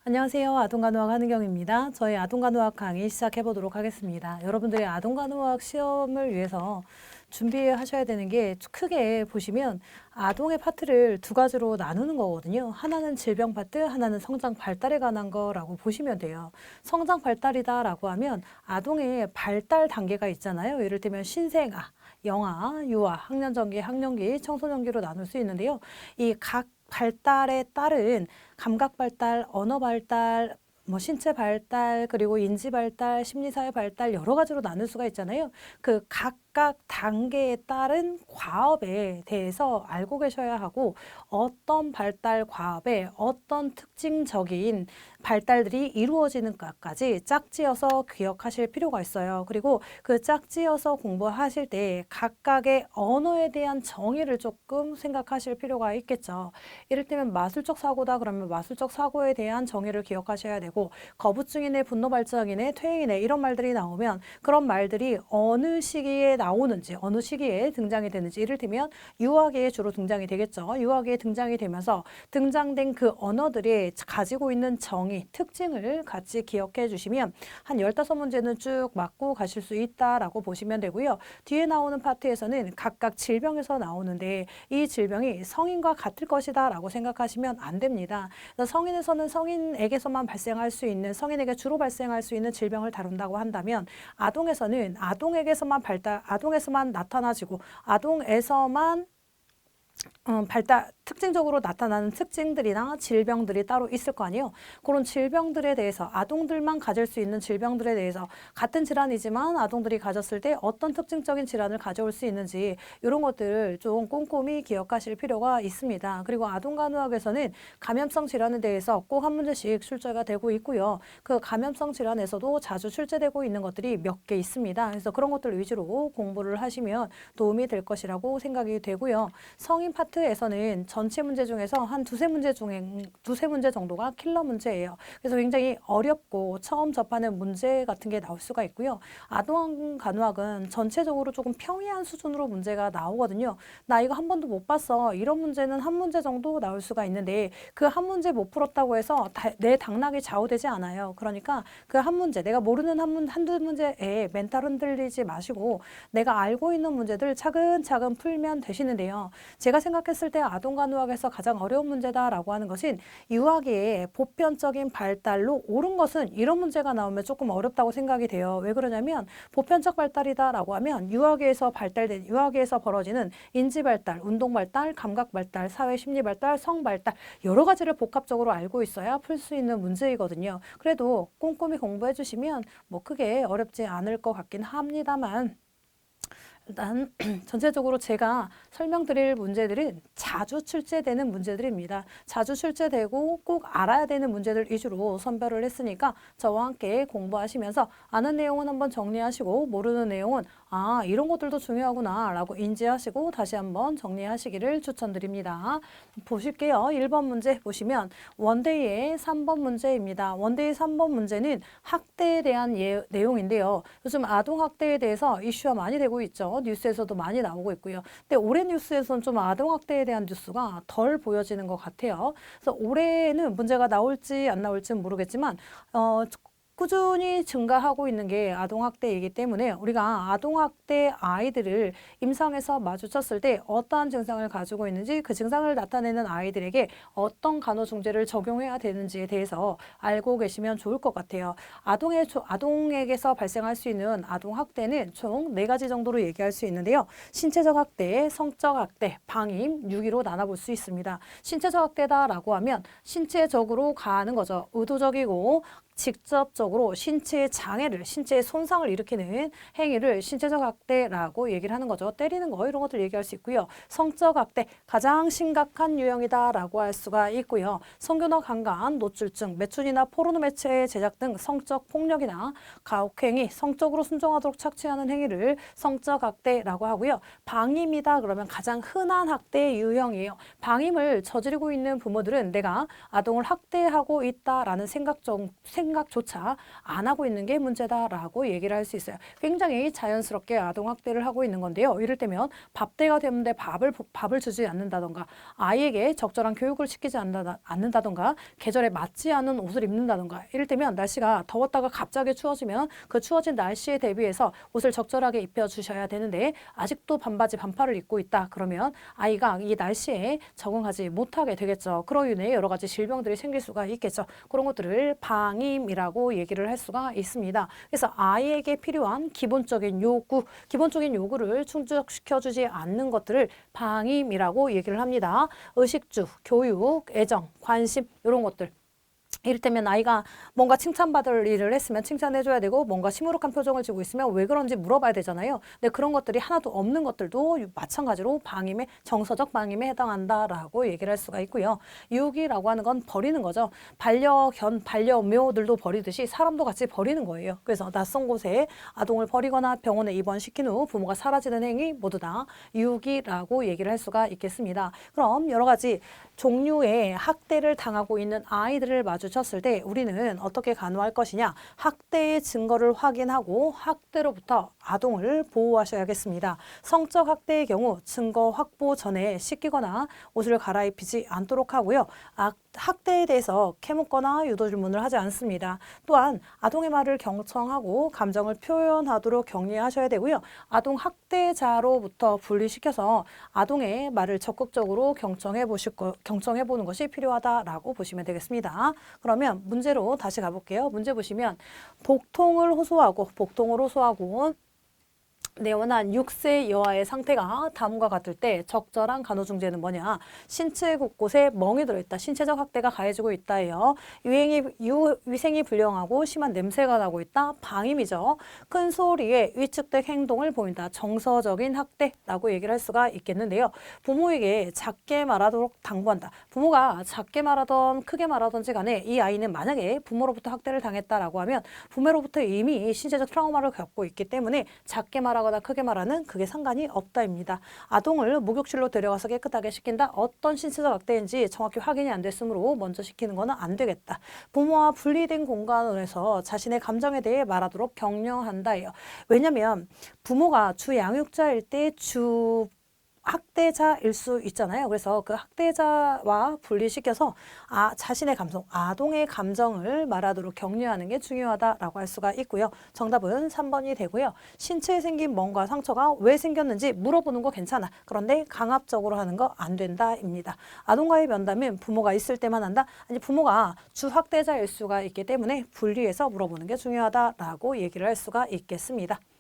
안녕하세요. 아동간호학 한은경입니다. 저희 아동간호학 강의 시작해 보도록 하겠습니다. 여러분들이 아동간호학 시험을 위해서 준비하셔야 되는 게 크게 보시면 아동의 파트를 두 가지로 나누는 거거든요. 하나는 질병 파트, 하나는 성장 발달에 관한 거라고 보시면 돼요. 성장 발달이다라고 하면 아동의 발달 단계가 있잖아요. 예를 들면 신생아, 영아, 유아, 학년전기, 학령기, 청소년기로 나눌 수 있는데요. 이 각 발달에 따른 감각 발달, 언어 발달, 신체 발달, 그리고 인지 발달, 심리사회 발달 여러 가지로 나눌 수가 있잖아요. 그 각각 단계에 따른 과업에 대해서 알고 계셔야 하고 어떤 발달 과업에 어떤 특징적인 발달들이 이루어지는 것까지 짝지어서 기억하실 필요가 있어요. 그리고 그 짝지어서 공부하실 때 각각의 언어에 대한 정의를 조금 생각하실 필요가 있겠죠. 이를테면 마술적 사고다 그러면 마술적 사고에 대한 정의를 기억하셔야 되고 거부증이네 분노 발작이네 퇴행이네 이런 말들이 나오면 그런 말들이 어느 시기에 나오는지 어느 시기에 등장이 되는지 이를테면 유아기에 주로 등장이 되겠죠. 유아기에 등장이 되면서 등장된 그 언어들이 가지고 있는 정의, 특징을 같이 기억해 주시면 한 15문제는 쭉 맞고 가실 수 있다라고 보시면 되고요. 뒤에 나오는 파트에서는 각각 질병에서 나오는데 이 질병이 성인과 같을 것이다 라고 생각하시면 안 됩니다. 성인에서는 성인에게서만 발생할 수 있는 성인에게 주로 발생할 수 있는 질병을 다룬다고 한다면 아동에서는 아동에서만 나타나지고 아동에서만 발달, 특징적으로 나타나는 특징들이나 질병들이 따로 있을 거 아니에요. 그런 질병들에 대해서 아동들만 가질 수 있는 질병들에 대해서 같은 질환이지만 아동들이 가졌을 때 어떤 특징적인 질환을 가져올 수 있는지 이런 것들을 좀 꼼꼼히 기억하실 필요가 있습니다. 그리고 아동간호학에서는 감염성 질환에 대해서 꼭 한 문제씩 출제가 되고 있고요. 그 감염성 질환에서도 자주 출제되고 있는 것들이 몇 개 있습니다. 그래서 그런 것들 위주로 공부를 하시면 도움이 될 것이라고 생각이 되고요. 성인 파트에서는 전체 문제 중에서 한 두세 문제 정도가 킬러 문제예요. 그래서 굉장히 어렵고 처음 접하는 문제 같은 게 나올 수가 있고요. 아동 간호학은 전체적으로 조금 평이한 수준으로 문제가 나오거든요. 나 이거 한 번도 못 봤어. 이런 문제는 한 문제 정도 나올 수가 있는데 그 한 문제 못 풀었다고 해서 내 당락이 좌우되지 않아요. 그러니까 그 한 문제, 내가 모르는 한두 문제에 멘탈 흔들리지 마시고 내가 알고 있는 문제들 차근차근 풀면 되시는데요. 제가 생각했을 때 아동간호학에서 가장 어려운 문제다라고 하는 것은 유아기의 보편적인 발달로 옳은 것은 이런 문제가 나오면 조금 어렵다고 생각이 돼요. 왜 그러냐면 보편적 발달이다라고 하면 유아기에서 벌어지는 인지 발달, 운동 발달, 감각 발달, 사회 심리 발달, 성 발달 여러 가지를 복합적으로 알고 있어야 풀 수 있는 문제이거든요. 그래도 꼼꼼히 공부해 주시면 뭐 크게 어렵지 않을 것 같긴 합니다만 일단 전체적으로 제가 설명드릴 문제들은 자주 출제되는 문제들입니다. 자주 출제되고 꼭 알아야 되는 문제들 위주로 선별을 했으니까 저와 함께 공부하시면서 아는 내용은 한번 정리하시고 모르는 내용은 이런 것들도 중요하구나 라고 인지하시고 다시 한번 정리하시기를 추천드립니다. 보실게요. 1번 문제 보시면 원데이의 3번 문제입니다. 원데이 3번 문제는 학대에 대한 내용인데요. 요즘 아동학대에 대해서 이슈가 많이 되고 있죠. 뉴스에서도 많이 나오고 있고요. 근데 올해 뉴스에서는 좀 아동학대에 대한 뉴스가 덜 보여지는 것 같아요. 그래서 올해는 문제가 나올지 안 나올지는 모르겠지만 꾸준히 증가하고 있는 게 아동학대이기 때문에 우리가 아동학대 아이들을 임상에서 마주쳤을 때 어떠한 증상을 가지고 있는지 그 증상을 나타내는 아이들에게 어떤 간호중재를 적용해야 되는지에 대해서 알고 계시면 좋을 것 같아요. 아동에게서 발생할 수 있는 아동학대는 총 4가지 정도로 얘기할 수 있는데요. 신체적 학대, 성적 학대, 방임, 유기로 나눠볼 수 있습니다. 신체적 학대다라고 하면 신체적으로 가하는 거죠. 의도적이고 직접적으로 신체의 장애를, 신체의 손상을 일으키는 행위를 신체적 학대라고 얘기를 하는 거죠. 때리는 거 이런 것들 얘기할 수 있고요. 성적 학대, 가장 심각한 유형이다라고 할 수가 있고요. 성교너 강간, 노출증, 매춘이나 포르노 매체의 제작 등 성적 폭력이나 가혹행위, 성적으로 순종하도록 착취하는 행위를 성적 학대라고 하고요. 방임이다 그러면 가장 흔한 학대 유형이에요. 방임을 저지르고 있는 부모들은 내가 아동을 학대하고 있다라는 생각조차 안 하고 있는 게 문제다라고 얘기를 할 수 있어요. 굉장히 자연스럽게 아동학대를 하고 있는 건데요. 이를테면 밥 때가 되는데 밥을 주지 않는다던가, 아이에게 적절한 교육을 시키지 않는다던가, 계절에 맞지 않은 옷을 입는다던가, 이를테면 날씨가 더웠다가 갑자기 추워지면 그 추워진 날씨에 대비해서 옷을 적절하게 입혀주셔야 되는데 아직도 반바지 반팔을 입고 있다. 그러면 아이가 이 날씨에 적응하지 못하게 되겠죠. 그로 인해 여러 가지 질병들이 생길 수가 있겠죠. 그런 것들을 방임이라고 얘기를 할 수가 있습니다. 그래서 아이에게 필요한 기본적인 요구를 충족시켜주지 않는 것들을 방임이라고 얘기를 합니다. 의식주, 교육, 애정, 관심 이런 것들. 이를테면 아이가 뭔가 칭찬받을 일을 했으면 칭찬해줘야 되고, 뭔가 시무룩한 표정을 지고 있으면 왜 그런지 물어봐야 되잖아요. 근데 그런 것들이 하나도 없는 것들도 마찬가지로 정서적 방임에 해당한다라고 얘기를 할 수가 있고요. 유기라고 하는 건 버리는 거죠. 반려견, 반려묘들도 버리듯이 사람도 같이 버리는 거예요. 그래서 낯선 곳에 아동을 버리거나 병원에 입원시킨 후 부모가 사라지는 행위 모두 다 유기라고 얘기를 할 수가 있겠습니다. 그럼 여러 가지 종류의 학대를 당하고 있는 아이들을 마주쳤을 때 우리는 어떻게 간호할 것이냐? 학대의 증거를 확인하고 학대로부터 아동을 보호하셔야겠습니다. 성적 학대의 경우 증거 확보 전에 씻기거나 옷을 갈아입히지 않도록 하고요. 학대에 대해서 캐묻거나 유도 질문을 하지 않습니다. 또한 아동의 말을 경청하고 감정을 표현하도록 격려하셔야 되고요. 아동 학대자로부터 분리시켜서 아동의 말을 적극적으로 경청해 보는 것이 필요하다라고 보시면 되겠습니다. 그러면 문제로 다시 가볼게요. 문제 보시면 복통을 호소하고 내원한 6세 여아의 상태가 다음과 같을 때 적절한 간호중재는 뭐냐? 신체 곳곳에 멍이 들어있다. 신체적 학대가 가해지고 있다예요. 위생이 불良하고 심한 냄새가 나고 있다. 방임이죠. 큰 소리에 위축된 행동을 보인다. 정서적인 학대라고 얘기를 할 수가 있겠는데요. 부모에게 작게 말하도록 당부한다. 부모가 작게 말하던 크게 말하던지 간에 이 아이는 만약에 부모로부터 학대를 당했다라고 하면 부모로부터 이미 신체적 트라우마를 겪고 있기 때문에 작게 말하거나 크게 말하는 그게 상관이 없다입니다. 아동을 목욕실로 데려가서 깨끗하게 씻긴다. 어떤 신체적 학대인지 정확히 확인이 안 됐으므로 먼저 시키는 것은 안 되겠다. 부모와 분리된 공간에서 자신의 감정에 대해 말하도록 격려한다예요. 왜냐하면 부모가 주 양육자일 때 학대자일 수 있잖아요. 그래서 그 학대자와 분리시켜서 자신의 감성, 아동의 감정을 말하도록 격려하는 게 중요하다라고 할 수가 있고요. 정답은 3번이 되고요. 신체에 생긴 멍과 상처가 왜 생겼는지 물어보는 거 괜찮아. 그런데 강압적으로 하는 거 안 된다입니다. 아동과의 면담은 부모가 있을 때만 한다. 아니 부모가 주 학대자일 수가 있기 때문에 분리해서 물어보는 게 중요하다라고 얘기를 할 수가 있겠습니다.